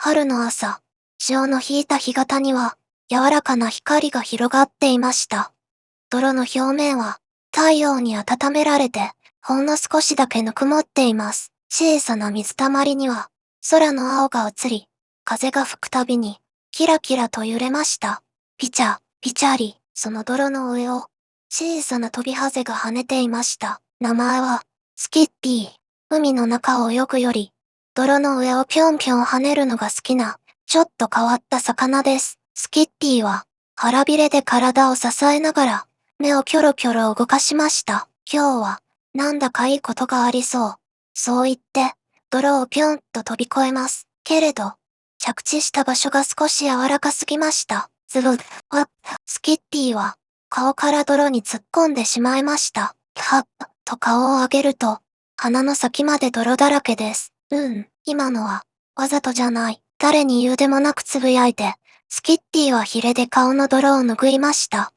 春の朝、潮の引いた干潟には、柔らかな光が広がっていました。泥の表面は、太陽に温められて、ほんの少しだけぬくもっています。小さな水たまりには、空の青が映り、風が吹くたびに、キラキラと揺れました。ピチャ、ピチャリ、その泥の上を、小さな飛びハゼが跳ねていました。名前は、スキッピー。海の中を泳ぐより、泥の上をぴょんぴょん跳ねるのが好きな、ちょっと変わった魚です。スキッピーは、腹びれで体を支えながら、目をキョロキョロ動かしました。今日は、なんだかいいことがありそう。そう言って、泥をぴょんと飛び越えます。けれど、着地した場所が少し柔らかすぎました。ズブッ、わっ、スキッピーは、顔から泥に突っ込んでしまいました。はっ、と顔を上げると、鼻の先まで泥だらけです。今のは、わざとじゃない。誰に言うでもなくつぶやいて、スキッティはヒレで顔の泥を拭いました。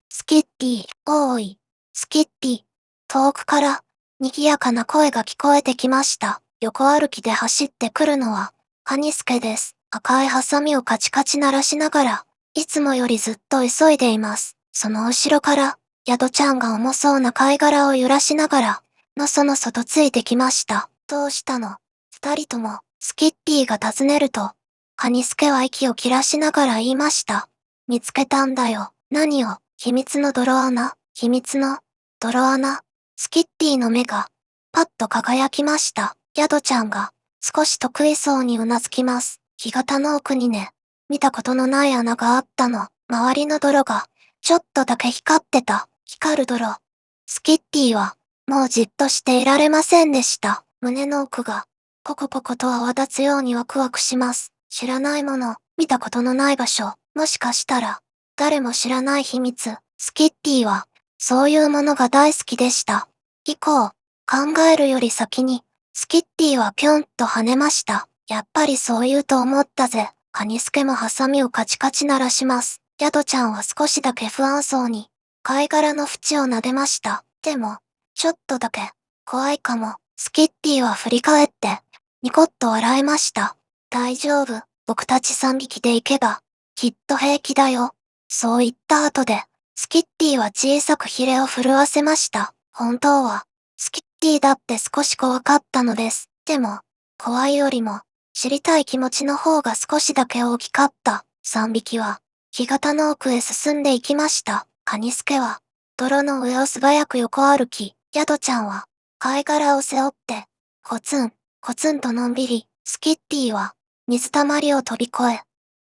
スキッティ、おーい、スキッティ。遠くから、賑やかな声が聞こえてきました。横歩きで走ってくるのは、カニスケです。赤いハサミをカチカチ鳴らしながら、いつもよりずっと急いでいます。その後ろから、ヤドちゃんが重そうな貝殻を揺らしながら、のそのそとついてきました。どうしたの？二人とも、スキッピーが尋ねると、カニスケは息を切らしながら言いました。見つけたんだよ。何を？秘密の泥穴？秘密の泥穴？スキッティの目が、パッと輝きました。ヤドちゃんが、少し得意そうにうなずきます。干潟の奥にね、見たことのない穴があったの。周りの泥が、ちょっとだけ光ってた。光る泥。スキッティは、もうじっとしていられませんでした。胸の奥が、ポコポコと泡立つようにワクワクします。知らないもの、見たことのない場所、もしかしたら、誰も知らない秘密。スキッティは、そういうものが大好きでした。以降、考えるより先に、スキッティはぴょんと跳ねました。やっぱりそう言うと思ったぜ。カニスケもハサミをカチカチ鳴らします。ヤドちゃんは少しだけ不安そうに、貝殻の縁を撫でました。でも、ちょっとだけ、怖いかも。スキッティは振り返って、ニコッと笑いました。大丈夫、僕たち3匹で行けば、きっと平気だよ。そう言った後で、スキッティは小さくヒレを震わせました。本当は、スキッティだって少し怖かったのです。でも、怖いよりも、知りたい気持ちの方が少しだけ大きかった。3匹は、干潟の奥へ進んでいきました。カニスケは、泥の上を素早く横歩き、ヤドちゃんは、貝殻を背負って、コツン、コツンとのんびり、スキッティは、水たまりを飛び越え、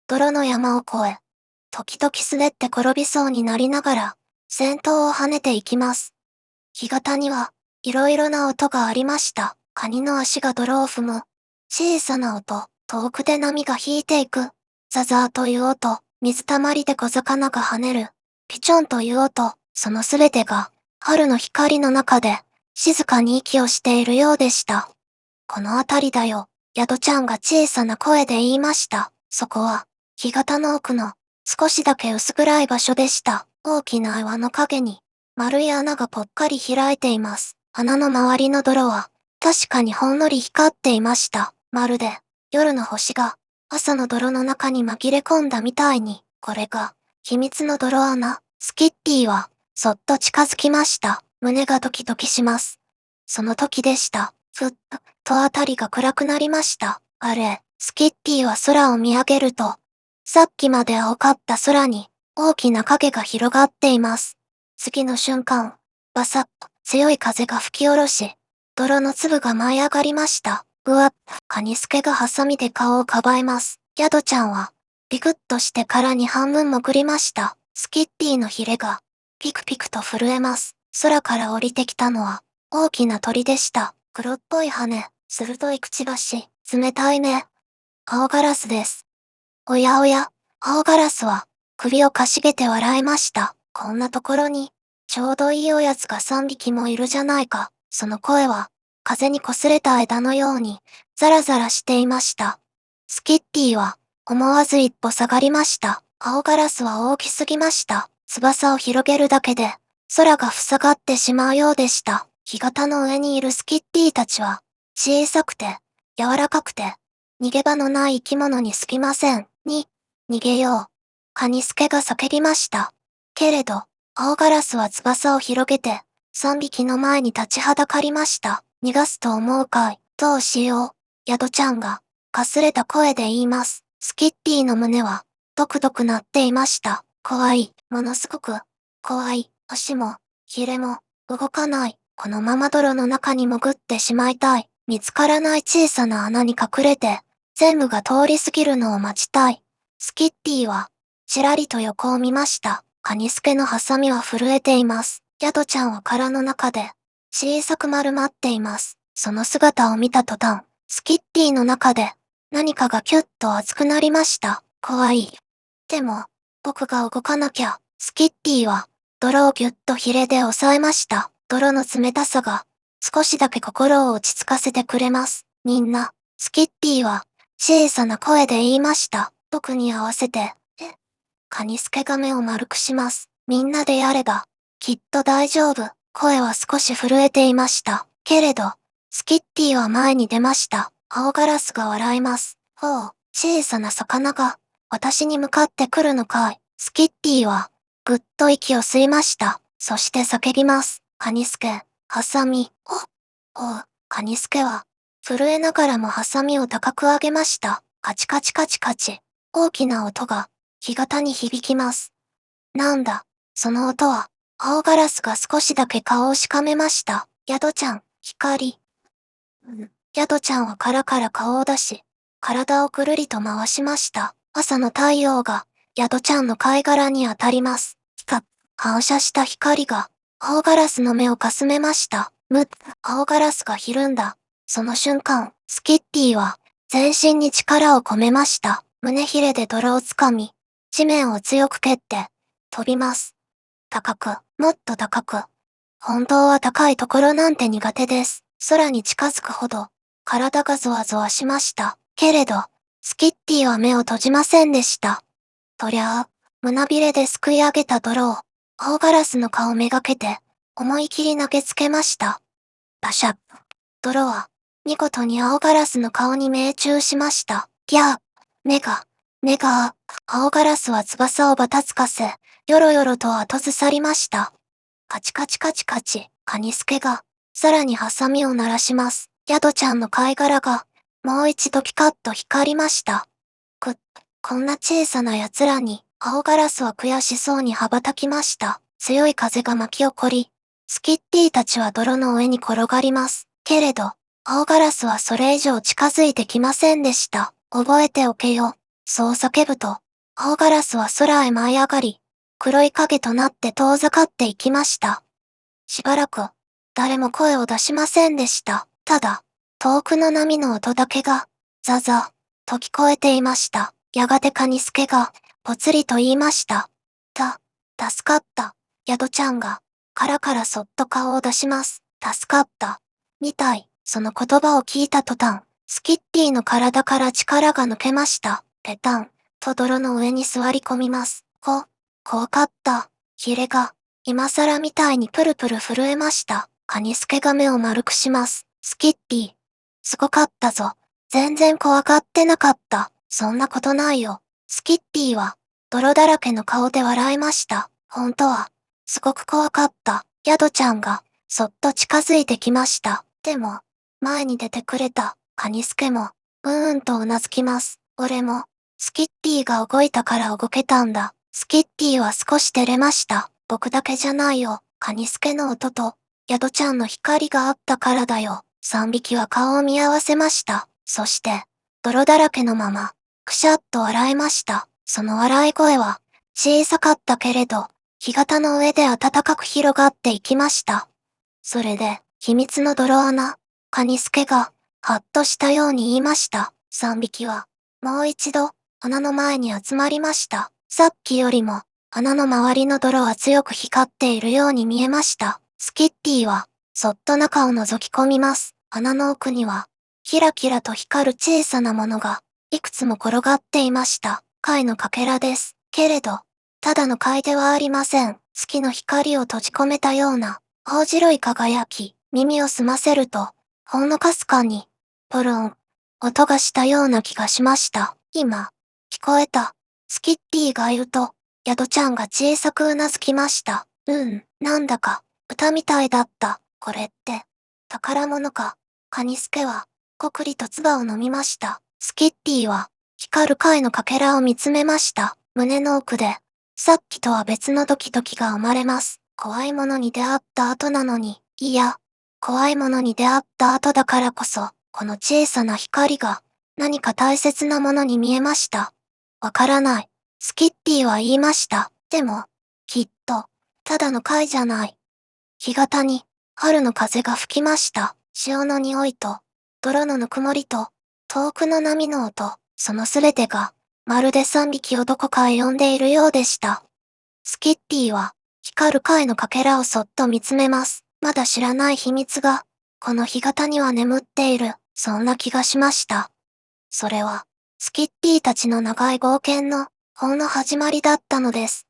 泥の山を越え、時々滑って転びそうになりながら、先頭を跳ねていきます。干潟には、いろいろな音がありました。カニの足が泥を踏む。小さな音、遠くで波が引いていく。ザザーという音、水たまりで小魚が跳ねる。ピチョンという音、そのすべてが、春の光の中で、静かに息をしているようでした。この辺りだよ、ヤドちゃんが小さな声で言いました。そこは、干潟の奥の、少しだけ薄暗い場所でした。大きな岩の影に、丸い穴がぽっかり開いています。穴の周りの泥は、確かにほんのり光っていました。まるで、夜の星が、朝の泥の中に紛れ込んだみたいに、これが、秘密の泥穴。スキッティは、そっと近づきました。胸がドキドキします。その時でした。ふっとあたりが暗くなりました。あれ、スキッティは空を見上げると、さっきまで青かった空に、大きな影が広がっています。次の瞬間、バサッと強い風が吹き下ろし、泥の粒が舞い上がりました。うわっ、カニスケがハサミで顔をかばいます。ヤドちゃんは、ピクッとして殻に半分潜りました。スキッティのヒレが、ピクピクと震えます。空から降りてきたのは、大きな鳥でした。黒っぽい羽、鋭いくちばし、冷たい目。青ガラスです。おやおや、青ガラスは、首をかしげて笑いました。こんなところに、ちょうどいいおやつが3匹もいるじゃないか。その声は、風に擦れた枝のように、ザラザラしていました。スキッティは、思わず一歩下がりました。青ガラスは大きすぎました。翼を広げるだけで、空が塞がってしまうようでした。干潟の上にいるスキッティたちは、小さくて、柔らかくて、逃げ場のない生き物にすぎません。逃げよう。カニスケが叫びました。けれど、青ガラスは翼を広げて、3匹の前に立ちはだかりました。逃がすと思うかい。どうしよう。ヤドちゃんが、かすれた声で言います。スキッティの胸は、ドクドク鳴っていました。怖い。ものすごく、怖い。足も、ヒレも、動かない。このまま泥の中に潜ってしまいたい。見つからない小さな穴に隠れて、全部が通り過ぎるのを待ちたい。スキッティは、ちらりと横を見ました。カニスケのハサミは震えています。ヤドちゃんは殻の中で、小さく丸まっています。その姿を見た途端、スキッティの中で、何かがキュッと熱くなりました。怖い。でも、僕が動かなきゃ。スキッティは、泥をぎゅっとヒレで押さえました。泥の冷たさが、少しだけ心を落ち着かせてくれます。みんな、スキッティは、小さな声で言いました。僕に合わせて、カニスケが目を丸くします。みんなでやれば、きっと大丈夫。声は少し震えていました。けれど、スキッティは前に出ました。青ガラスが笑います。ほう、小さな魚が、私に向かってくるのかい。スキッティは、ぐっと息を吸いました。そして叫びます。カニスケ、ハサミ、カニスケは、震えながらもハサミを高く上げました。カチカチカチカチ。大きな音が、干潟に響きます。なんだ、その音は、青ガラスが少しだけ顔をしかめました。ヤドちゃん、光。ヤドちゃんは殻から顔を出し、体をくるりと回しました。朝の太陽が、ヤドちゃんの貝殻に当たります。反射した光が、青ガラスの目をかすめました。青ガラスがひるんだ。その瞬間、スキッティは、全身に力を込めました。胸ひれで泥をつかみ、地面を強く蹴って、飛びます。高く、もっと高く。本当は高いところなんて苦手です。空に近づくほど、体がゾワゾワしました。けれど、スキッティは目を閉じませんでした。とりゃあ、胸びれですくい上げた泥を、青ガラスの顔めがけて、思い切り投げつけました。パシャッ。泥は、見事に青ガラスの顔に命中しました。ギャー。目が、青ガラスは翼をばたつかせ、よろよろと後ずさりました。カチカチカチカチ、カニスケが、さらにハサミを鳴らします。ヤドちゃんの貝殻が、もう一度ピカッと光りました。こんな小さな奴らに、青ガラスは悔しそうに羽ばたきました。強い風が巻き起こり、スキッティたちは泥の上に転がります。けれど、青ガラスはそれ以上近づいてきませんでした。覚えておけよ。そう叫ぶと、青ガラスは空へ舞い上がり、黒い影となって遠ざかっていきました。しばらく、誰も声を出しませんでした。ただ、遠くの波の音だけが、ザザ、と聞こえていました。やがてカニスケが、ぽつりと言いました。助かった。ヤドちゃんが、殻からそっと顔を出します。助かった。みたい。その言葉を聞いた途端、スキッティの体から力が抜けました。ペタン、と泥の上に座り込みます。怖かった。ヒレが、今更みたいにプルプル震えました。カニスケが目を丸くします。スキッティ。すごかったぞ。全然怖がってなかった。そんなことないよ。スキッティは、泥だらけの顔で笑いました。本当は、すごく怖かった。ヤドちゃんが、そっと近づいてきました。でも、前に出てくれた、カニスケも、とうなずきます。俺も、スキッティが動いたから動けたんだ。スキッティは少し照れました。僕だけじゃないよ。カニスケの音と、ヤドちゃんの光があったからだよ。3匹は顔を見合わせました。そして、泥だらけのまま、くしゃっと笑いました。その笑い声は、小さかったけれど、干潟の上で暖かく広がっていきました。それで、秘密の泥穴、カニスケが、はっとしたように言いました。3匹は、もう一度、穴の前に集まりました。さっきよりも、穴の周りの泥は強く光っているように見えました。スキッティは、そっと中を覗き込みます。穴の奥には、キラキラと光る小さなものが、いくつも転がっていました。貝のかけらです。けれど、ただの貝ではありません。月の光を閉じ込めたような、青白い輝き、耳を澄ませると、ほんのかすかに、ポロン、音がしたような気がしました。今、聞こえた。スキッティが言うと、ヤドちゃんが小さくうなずきました。なんだか、歌みたいだった。これって、宝物か。カニスケは、こくりと唾を飲みました。スキッティは、光る貝のかけらを見つめました。胸の奥で、さっきとは別のドキドキが生まれます。怖いものに出会った後なのに、いや、怖いものに出会った後だからこそ、この小さな光が、何か大切なものに見えました。わからない。スキッティは言いました。でも、きっと、ただの貝じゃない。干潟に、春の風が吹きました。潮の匂いと、泥のぬくもりと、遠くの波の音、そのすべてが、まるで3匹をどこかへ呼んでいるようでした。スキッティは、光る貝のかけらをそっと見つめます。まだ知らない秘密が、この干潟には眠っている、そんな気がしました。それは、スキッティたちの長い冒険の、ほんの始まりだったのです。